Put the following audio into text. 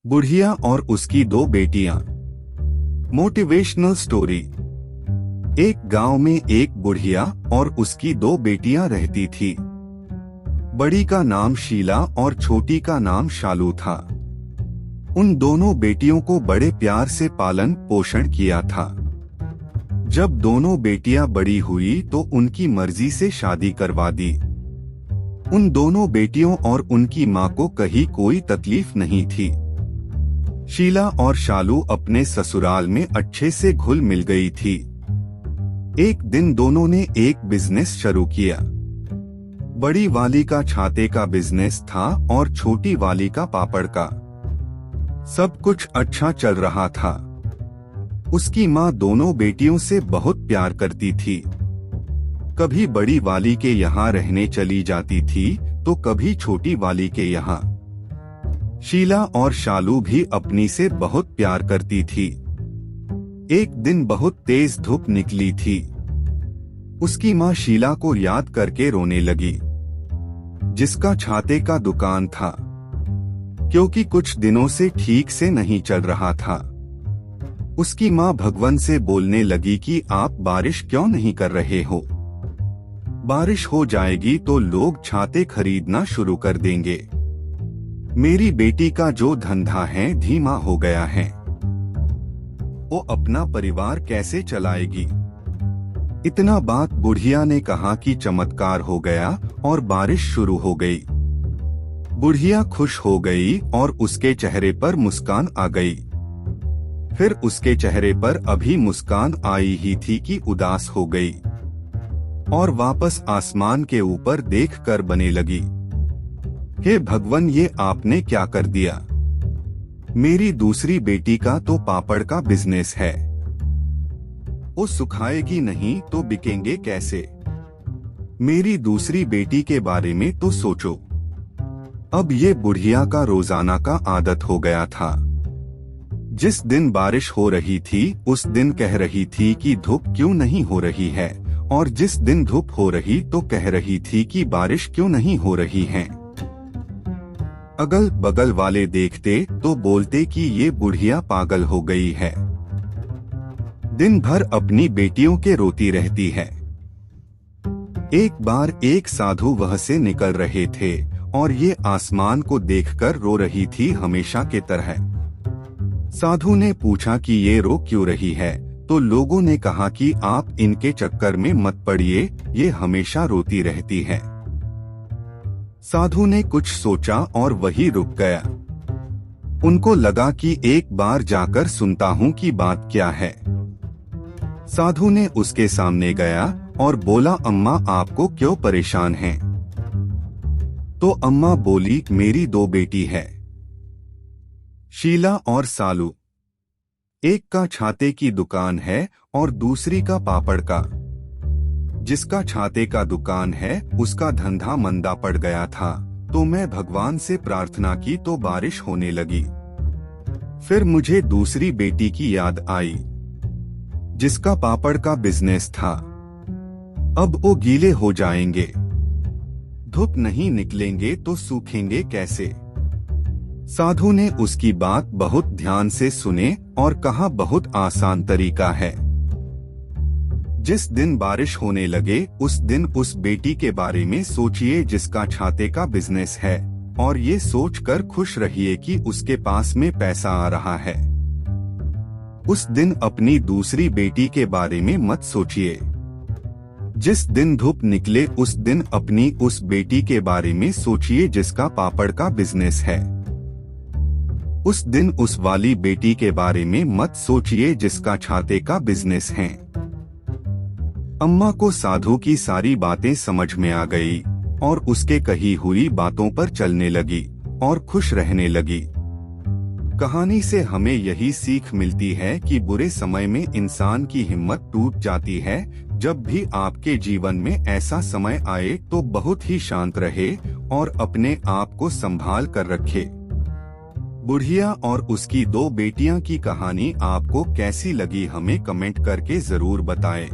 बुढ़िया और उसकी दो बेटियां। Motivational story. एक गांव में एक बुढ़िया और उसकी दो बेटियां रहती थी। बड़ी का नाम शीला और छोटी का नाम शालू था। उन दोनों बेटियों को बड़े प्यार से पालन पोषण किया था। जब दोनों बेटियां बड़ी हुई तो उनकी मर्जी से शादी करवा दी। उन दोनों बेटियों और उनकी मां को कहीं कोई तकलीफ नहीं थी। शीला और शालू अपने ससुराल में अच्छे से घुल मिल गई थी। एक दिन दोनों ने एक बिजनेस शुरू किया। बड़ी वाली का छाते का बिजनेस था और छोटी वाली का पापड़ का। सब कुछ अच्छा चल रहा था। उसकी माँ दोनों बेटियों से बहुत प्यार करती थी। कभी बड़ी वाली के यहाँ रहने चली जाती थी तो कभी छोटी वाली के यहाँ। शीला और शालू भी अपनी से बहुत प्यार करती थी। एक दिन बहुत तेज धूप निकली थी। उसकी माँ शीला को याद करके रोने लगी, जिसका छाते का दुकान था, क्योंकि कुछ दिनों से ठीक से नहीं चल रहा था। उसकी माँ भगवान से बोलने लगी कि आप बारिश क्यों नहीं कर रहे हो? बारिश हो जाएगी तो लोग छाते खरीदना शुरू कर देंगे। मेरी बेटी का जो धंधा है धीमा हो गया है। वो अपना परिवार कैसे चलाएगी? इतना बात बुढ़िया ने कहा कि चमत्कार हो गया और बारिश शुरू हो गई। बुढ़िया खुश हो गई और उसके चेहरे पर मुस्कान आ गई। फिर उसके चेहरे पर अभी मुस्कान आई ही थी कि उदास हो गई और वापस आसमान के ऊपर देखकर बने लगी, हे भगवान, ये आपने क्या कर दिया? मेरी दूसरी बेटी का तो पापड़ का बिजनेस है। वो सुखाएगी नहीं तो बिकेंगे कैसे? मेरी दूसरी बेटी के बारे में तो सोचो। अब ये बुढ़िया का रोजाना का आदत हो गया था। जिस दिन बारिश हो रही थी उस दिन कह रही थी कि धूप क्यों नहीं हो रही है, और जिस दिन धूप हो रही तो कह रही थी कि बारिश क्यों नहीं हो रही है। अगल बगल वाले देखते तो बोलते कि ये बुढ़िया पागल हो गई है, दिन भर अपनी बेटियों के रोती रहती है। एक बार एक साधु वह से निकल रहे थे और ये आसमान को देखकर रो रही थी हमेशा के तरह। साधु ने पूछा कि ये रो क्यों रही है, तो लोगों ने कहा कि आप इनके चक्कर में मत पड़िए, ये हमेशा रोती रहती है। साधु ने कुछ सोचा और वही रुक गया। उनको लगा कि एक बार जाकर सुनता हूँ कि बात क्या है। साधु ने उसके सामने गया और बोला, अम्मा आपको क्यों परेशान हैं? तो अम्मा बोली, मेरी दो बेटी है, शीला और सालू। एक का छाते की दुकान है और दूसरी का पापड़ का। जिसका छाते का दुकान है उसका धंधा मंदा पड़ गया था, तो मैं भगवान से प्रार्थना की तो बारिश होने लगी। फिर मुझे दूसरी बेटी की याद आई, जिसका पापड़ का बिजनेस था। अब वो गीले हो जाएंगे, धूप नहीं निकलेंगे तो सूखेंगे कैसे? साधु ने उसकी बात बहुत ध्यान से सुने और कहा, बहुत आसान तरीका है। जिस दिन बारिश होने लगे उस दिन उस बेटी के बारे में सोचिए जिसका छाते का बिजनेस है, और ये सोचकर खुश रहिए कि उसके पास में पैसा आ रहा है। उस दिन अपनी दूसरी बेटी के बारे में मत सोचिए। जिस दिन धूप निकले उस दिन अपनी उस बेटी के बारे में सोचिए जिसका पापड़ का बिजनेस है। उस दिन उस वाली बेटी के बारे में मत सोचिए जिसका छाते का बिजनेस है। अम्मा को साधु की सारी बातें समझ में आ गई और उसके कही हुई बातों पर चलने लगी और खुश रहने लगी। कहानी से हमें यही सीख मिलती है कि बुरे समय में इंसान की हिम्मत टूट जाती है। जब भी आपके जीवन में ऐसा समय आए तो बहुत ही शांत रहे और अपने आप को संभाल कर रखे। बुढ़िया और उसकी दो बेटियां की कहानी आपको कैसी लगी हमें कमेंट करके जरूर बताएं।